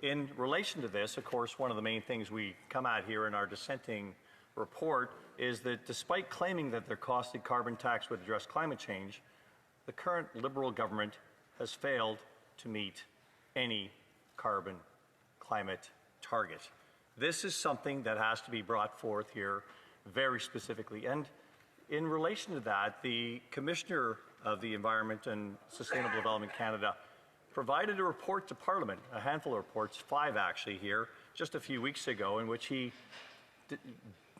in relation to this, of course, one of the main things we come at here in our dissenting report is that despite claiming that their costly carbon tax would address climate change, the current Liberal government has failed to meet any carbon climate target. This is something that has to be brought forth here very specifically. And in relation to that, the Commissioner of the Environment and Sustainable Development Canada provided a report to Parliament, a handful of reports, 5 actually here, just a few weeks ago, in which he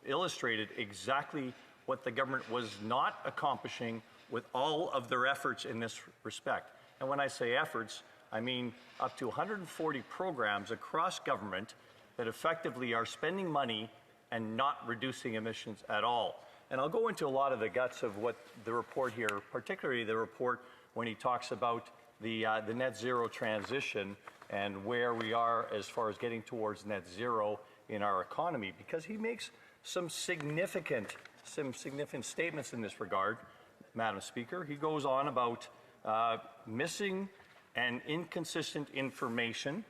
illustrated exactly what the government was not accomplishing with all of their efforts in this respect. And when I say efforts, I mean up to 140 programs across government that effectively are spending money and not reducing emissions at all. And I'll go into a lot of the guts of what the report here, particularly the report when he talks about the net zero transition and where we are as far as getting towards net zero in our economy, because he makes some significant statements in this regard, Madam Speaker. He goes on about missing and inconsistent information,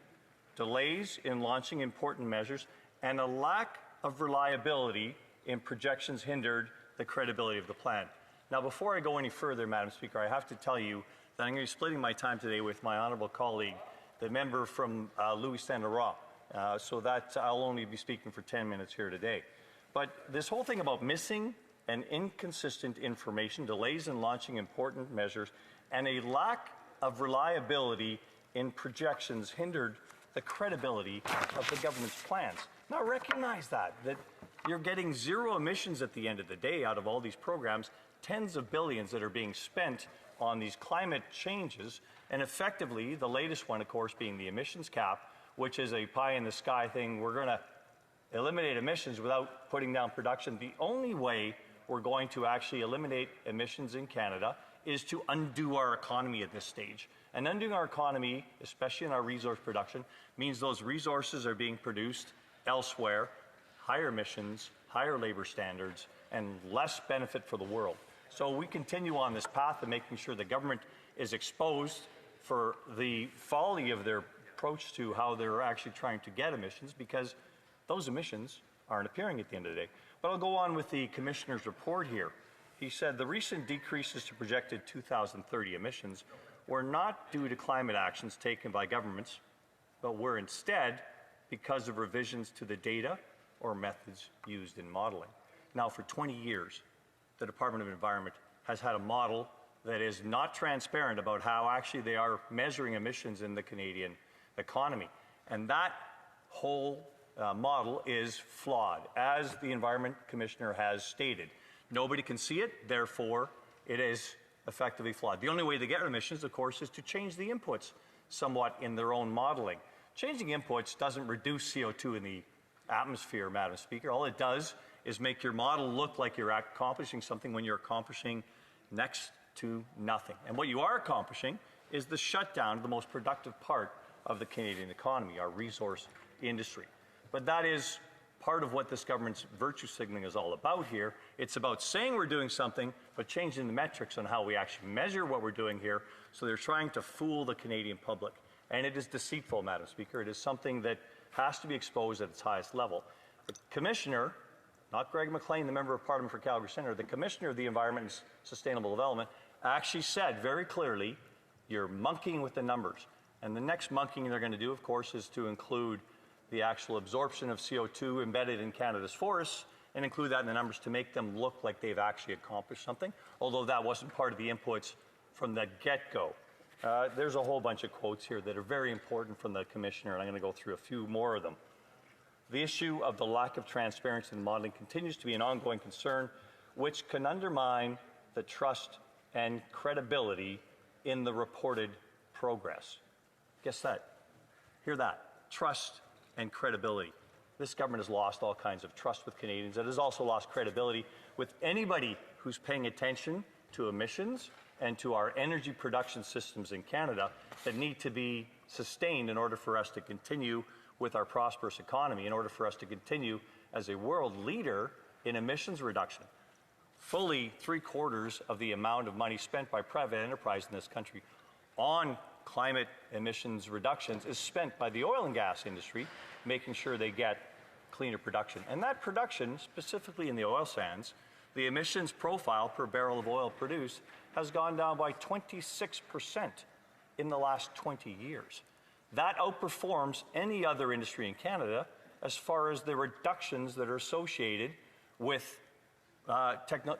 delays in launching important measures, and a lack of reliability in projections hindered the credibility of the plan. Now, before I go any further, Madam Speaker, I have to tell you that I'm going to be splitting my time today with my honourable colleague, the member from Louis Saint-Laurent, so that I'll only be speaking for 10 minutes here today. But this whole thing about missing and inconsistent information, delays in launching important measures, and a lack of reliability in projections hindered the credibility of the government's plans. Now recognize that you're getting zero emissions at the end of the day out of all these programs, tens of billions that are being spent on these climate changes, and effectively the latest one, of course, being the emissions cap, which is a pie-in-the-sky thing. We're going to eliminate emissions without putting down production. The only way we're going to actually eliminate emissions in Canada is to undo our economy at this stage. And undoing our economy, especially in our resource production, means those resources are being produced elsewhere, higher emissions, higher labor standards, and less benefit for the world. So we continue on this path of making sure the government is exposed for the folly of their approach to how they're actually trying to get emissions, because those emissions aren't appearing at the end of the day. But I'll go on with the Commissioner's report here. He said the recent decreases to projected 2030 emissions were not due to climate actions taken by governments, but were instead because of revisions to the data or methods used in modeling. Now, for 20 years, the Department of Environment has had a model that is not transparent about how actually they are measuring emissions in the Canadian economy. And that whole model is flawed, as the Environment Commissioner has stated. Nobody can see it, therefore it is effectively flawed. The only way to get emissions, of course, is to change the inputs somewhat in their own modeling. Changing inputs doesn't reduce CO2 in the atmosphere, Madam Speaker. All it does is make your model look like you're accomplishing something when you're accomplishing next to nothing. And what you are accomplishing is the shutdown of the most productive part of the Canadian economy, our resource industry. But that is part of what this government's virtue signaling is all about here. It's about saying we're doing something, but changing the metrics on how we actually measure what we're doing here. So they're trying to fool the Canadian public. And it is deceitful, Madam Speaker. It is something that has to be exposed at its highest level. The Commissioner, not Greg McLean, the Member of Parliament for Calgary Centre, the Commissioner of the Environment and Sustainable Development actually said very clearly, you're monkeying with the numbers. And the next monkeying they're going to do, of course, is to include the actual absorption of CO2 embedded in Canada's forests and include that in the numbers to make them look like they've actually accomplished something, although that wasn't part of the inputs from the get-go. There's a whole bunch of quotes here that are very important from the Commissioner, and I'm going to go through a few more of them. The issue of the lack of transparency in modeling continues to be an ongoing concern, which can undermine the trust and credibility in the reported progress. Guess that. Hear that. Trust and credibility. This government has lost all kinds of trust with Canadians. It has also lost credibility with anybody who's paying attention to emissions and to our energy production systems in Canada that need to be sustained in order for us to continue with our prosperous economy, in order for us to continue as a world leader in emissions reduction. Fully 3/4 of the amount of money spent by private enterprise in this country on climate emissions reductions is spent by the oil and gas industry, making sure they get cleaner production. And that production, specifically in the oil sands, the emissions profile per barrel of oil produced has gone down by 26% in the last 20 years. That outperforms any other industry in Canada as far as the reductions that are associated with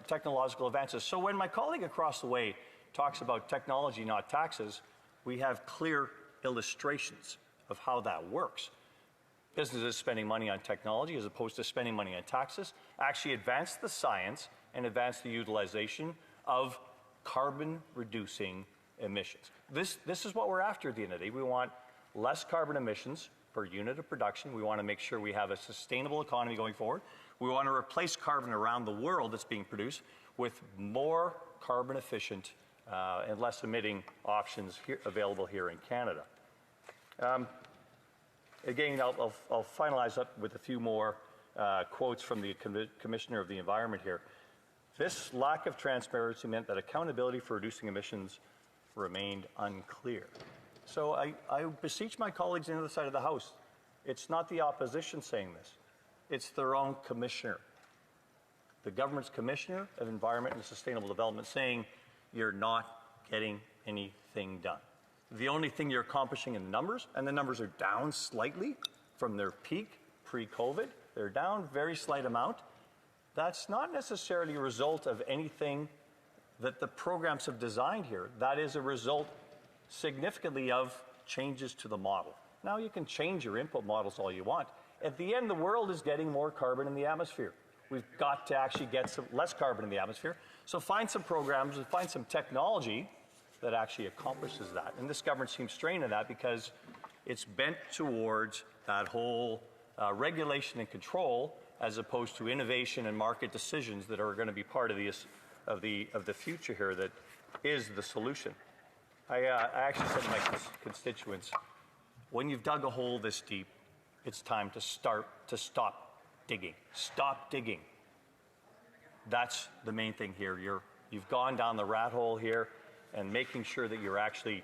technological advances. So when my colleague across the way talks about technology, not taxes, we have clear illustrations of how that works. Businesses spending money on technology as opposed to spending money on taxes actually advance the science and advance the utilization of carbon-reducing emissions. This is what we're after at the end of the day. We want less carbon emissions per unit of production. We want to make sure we have a sustainable economy going forward. We want to replace carbon around the world that's being produced with more carbon efficient and less emitting options available here in Canada. Again, I'll finalize up with a few more quotes from the Commissioner of the Environment here. This lack of transparency meant that accountability for reducing emissions remained unclear. So I beseech my colleagues on the other side of the House, it's not the opposition saying this, it's their own commissioner. The government's Commissioner of Environment and Sustainable Development saying you're not getting anything done. The only thing you're accomplishing in numbers, and the numbers are down slightly from their peak pre-COVID, they're down a very slight amount. That's not necessarily a result of anything that the programs have designed here. That is a result significantly of changes to the model. Now you can change your input models all you want. At the end, the world is getting more carbon in the atmosphere. We've got to actually get some less carbon in the atmosphere. So find some programs and find some technology that actually accomplishes that. And this government seems strained in that because it's bent towards that whole regulation and control as opposed to innovation and market decisions that are going to be part of the future here that is the solution. I actually said to my constituents, when you've dug a hole this deep, it's time to stop digging. Stop digging. That's the main thing here. You've gone down the rat hole here, and making sure that you're actually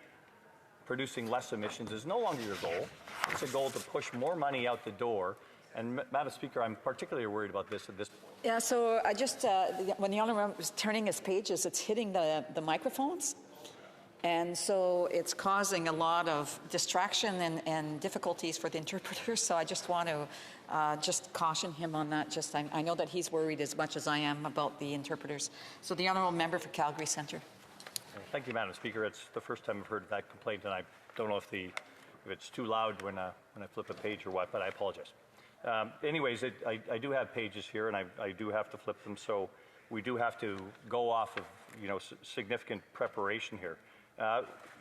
producing less emissions is no longer your goal. It's a goal to push more money out the door. And Madam Speaker, I'm particularly worried about this at this point. Yeah, so I just, when the Honourable was turning his pages, it's hitting the microphones. And so it's causing a lot of distraction and difficulties for the interpreters. So I just want to just caution him on that. I know that he's worried as much as I am about the interpreters. So the Honourable Member for Calgary Centre. Thank you, Madam Speaker. It's the first time I've heard that complaint, and I don't know if it's too loud when I flip a page or what, but I apologize. Anyways, I do have pages here, and I do have to flip them, so we do have to go off of significant preparation here.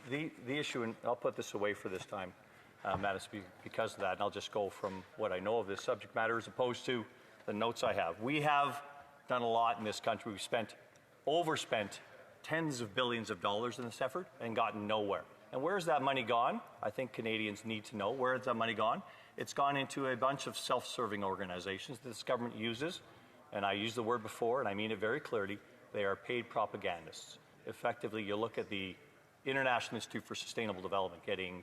The issue, and I'll put this away for this time, Madam Speaker, because of that, and I'll just go from what I know of this subject matter as opposed to the notes I have. We have done a lot in this country. We've overspent tens of billions of dollars in this effort and gotten nowhere. And where's that money gone? I think Canadians need to know. Where has that money gone? It's gone into a bunch of self-serving organizations that this government uses, and I used the word before, and I mean it very clearly, they are paid propagandists. Effectively, you look at the International Institute for Sustainable Development getting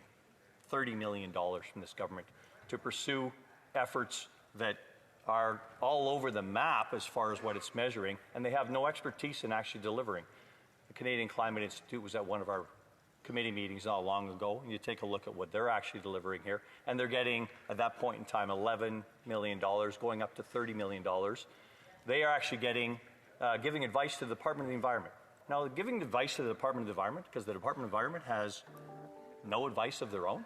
$30 million from this government to pursue efforts that are all over the map as far as what it's measuring, and they have no expertise in actually delivering. The Canadian Climate Institute was at one of our committee meetings not long ago, and you take a look at what they're actually delivering here, and they're getting, at that point in time, $11 million, going up to $30 million. They are actually giving advice to the Department of the Environment. Now, giving advice to the Department of the Environment, because the Department of the Environment has no advice of their own,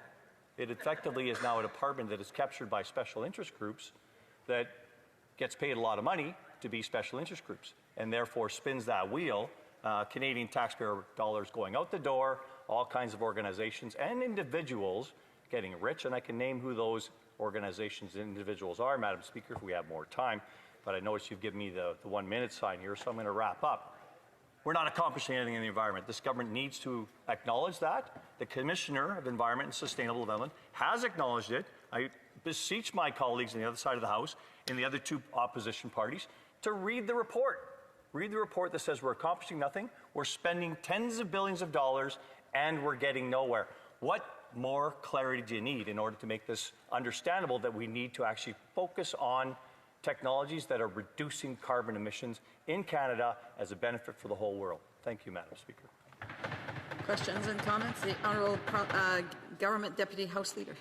it effectively is now a department that is captured by special interest groups that gets paid a lot of money to be special interest groups, and therefore spins that wheel. Canadian taxpayer dollars going out the door, all kinds of organizations and individuals getting rich, and I can name who those organizations and individuals are, Madam Speaker, if we have more time, but I notice you've given me the 1 minute sign here, so I'm going to wrap up. We're not accomplishing anything in the environment. This government needs to acknowledge that. The Commissioner of Environment and Sustainable Development has acknowledged it. I beseech my colleagues on the other side of the House, in the other two opposition parties, to read the report. Read the report that says we're accomplishing nothing, we're spending tens of billions of dollars, and we're getting nowhere. What more clarity do you need in order to make this understandable that we need to actually focus on technologies that are reducing carbon emissions in Canada as a benefit for the whole world? Thank you, Madam Speaker. Questions and comments? The Honourable Government Deputy House Leader.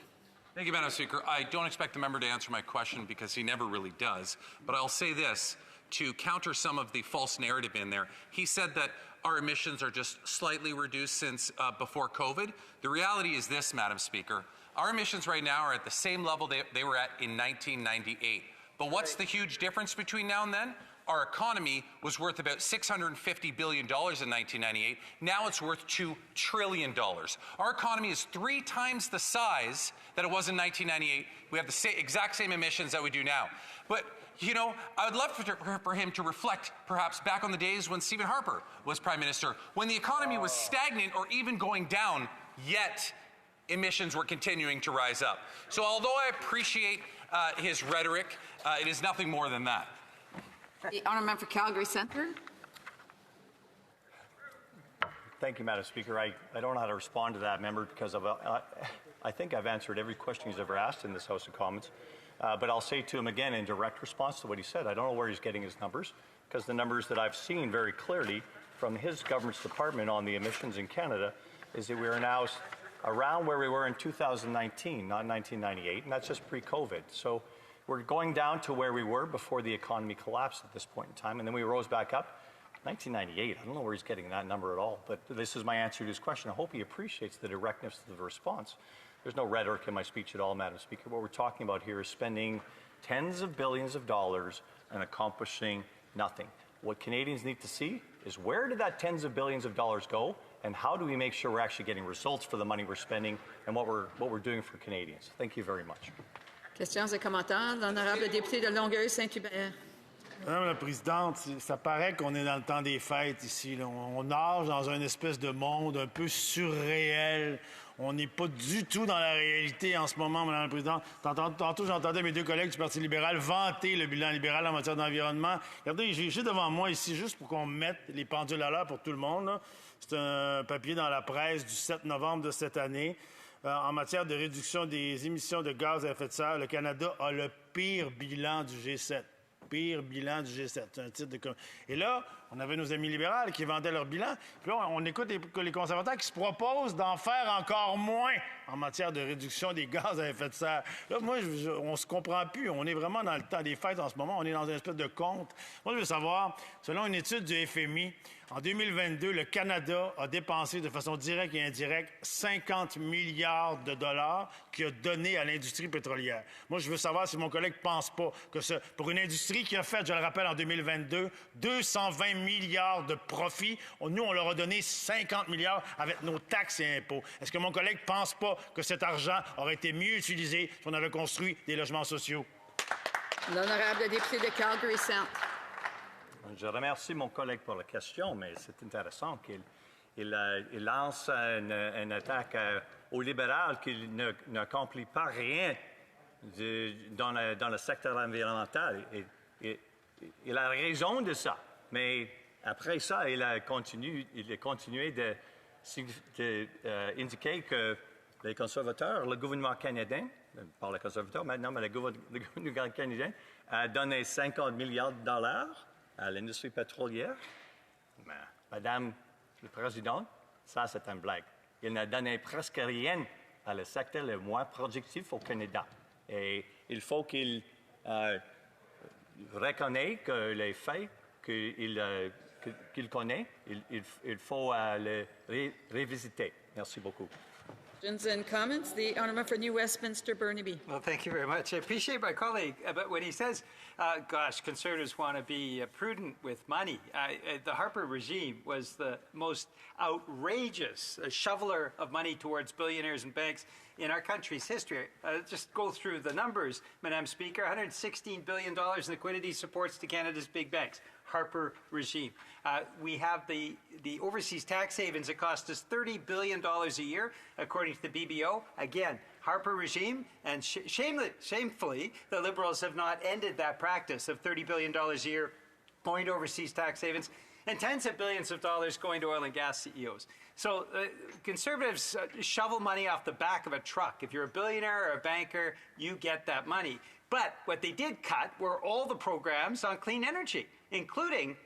Thank you, Madam Speaker. I don't expect the member to answer my question because he never really does, but I'll say this to counter some of the false narrative in there. He said that our emissions are just slightly reduced since before COVID. The reality is this, Madam Speaker. Our emissions right now are at the same level they were at in 1998. But what's the huge difference between now and then? Our economy was worth about $650 billion in 1998. Now it's worth $2 trillion. Our economy is 3 times the size that it was in 1998. We have the exact same emissions that we do now. But you know, I would love for him to reflect perhaps back on the days when Stephen Harper was Prime Minister, when the economy was stagnant or even going down, yet emissions were continuing to rise up. So although I appreciate his rhetoric, it is nothing more than that. The Honourable Member for Calgary Centre. Thank you, Madam Speaker. I don't know how to respond to that member because I think I've answered every question he's ever asked in this House of Commons. But I'll say to him again in direct response to what he said, I don't know where he's getting his numbers, because the numbers that I've seen very clearly from his government's department on the emissions in Canada is that we are now around where we were in 2019, not 1998, and that's just pre-COVID. So we're going down to where we were before the economy collapsed at this point in time, and then we rose back up. 1998, I don't know where he's getting that number at all, but this is my answer to his question. I hope he appreciates the directness of the response. There's no rhetoric in my speech at all, Madam Speaker. What we're talking about here is spending tens of billions of dollars and accomplishing nothing. What Canadians need to see is where did that tens of billions of dollars go, and how do we make sure we're actually getting results for the money we're spending and what we're doing for Canadians. Thank you very much. Questions et commentaires. L'honorable député de Longueuil-Saint-Hubert. Madame la Présidente, ça paraît qu'on est dans le temps des fêtes ici. Là. On nage dans une espèce de monde un peu surréel. On n'est pas du tout dans la réalité en ce moment, Madame la Présidente. Tantôt, j'entendais mes 2 collègues du Parti libéral vanter le bilan libéral en matière d'environnement. Regardez, j'ai devant moi ici, juste pour qu'on mette les pendules à l'heure pour tout le monde. C'est un papier dans la presse du 7 novembre de cette année. En matière de réduction des émissions de gaz à effet de serre, le Canada a le pire bilan du G7. Pire bilan du G7. C'est un titre de... Et là, on avait nos amis libéraux qui vendaient leur bilan. Puis là, on écoute les conservateurs qui se proposent d'en faire encore moins en matière de réduction des gaz à effet de serre. Là, moi, on se comprend plus. On est vraiment dans le temps des fêtes en ce moment. On est dans une espèce de compte. Moi, je veux savoir, selon une étude du FMI, en 2022, le Canada a dépensé de façon directe et indirecte 50 milliards de dollars qu'il a donné à l'industrie pétrolière. Moi, je veux savoir si mon collègue ne pense pas que pour une industrie qui a fait, je le rappelle, en 2022, 220 milliards de profits, nous, on leur a donné 50 milliards avec nos taxes et impôts. Est-ce que mon collègue ne pense pas que cet argent aurait été mieux utilisé si on avait construit des logements sociaux? L'honorable député de Calgary Centre. Je remercie mon collègue pour la question, mais c'est intéressant qu'il lance une attaque aux libéraux qui n'accomplit pas rien dans le secteur environnemental. Et il a raison de ça. Mais après ça, il a continué d'indiquer que les conservateurs, le gouvernement canadien, par les conservateurs maintenant, mais le gouvernement canadien a donné 50 milliards de dollars à l'industrie pétrolière. Mais, Madame le Président, ça c'est une blague. Il n'a donné presque rien à le secteur le moins productif au Canada. Et il faut qu'il reconnaisse que les faits qu'il connaît, il faut les révisiter. Merci beaucoup. Questions and comments. The Honourable for New Westminster, Burnaby. Well, thank you very much. I appreciate my colleague, but when he says, gosh, Conservatives want to be prudent with money, the Harper regime was the most outrageous shoveler of money towards billionaires and banks in our country's history. Just go through the numbers, Madam Speaker. $116 billion in liquidity supports to Canada's big banks. Harper regime. We have the overseas tax havens that cost us $30 billion a year, according to the BBO. Again, Harper regime, and shamefully, the Liberals have not ended that practice of $30 billion a year going to overseas tax havens. and tens of billions of dollars going to oil and gas CEOs. So Conservatives shovel money off the back of a truck. If you're a billionaire or a banker, you get that money. But what they did cut were all the programs on clean energy, including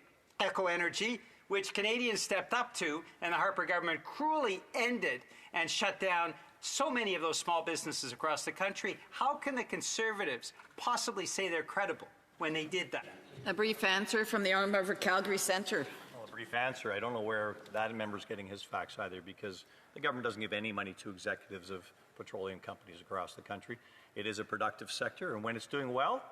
Eco Energy, which Canadians stepped up to, and the Harper government cruelly ended and shut down so many of those small businesses across the country. How can the Conservatives possibly say they're credible when they did that? A brief answer from the honourable member Calgary Centre. Well, a brief answer. I don't know where that member's getting his facts either, because the government doesn't give any money to executives of petroleum companies across the country. It is a productive sector, and when it's doing well,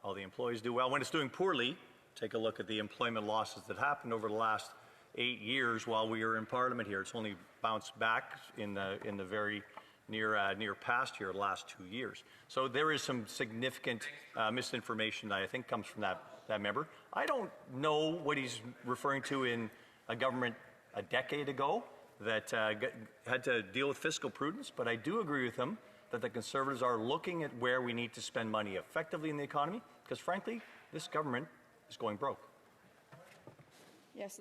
all the employees do well. When it's doing poorly, take a look at the employment losses that happened over the last 8 years while we were in Parliament here. It's only bounced back in the very near past here, the last 2 years. So there is some significant misinformation that I think comes from that member. I don't know what he's referring to in a government a decade ago that had to deal with fiscal prudence, but I do agree with him that the Conservatives are looking at where we need to spend money effectively in the economy, because frankly, this government is going broke. Yes,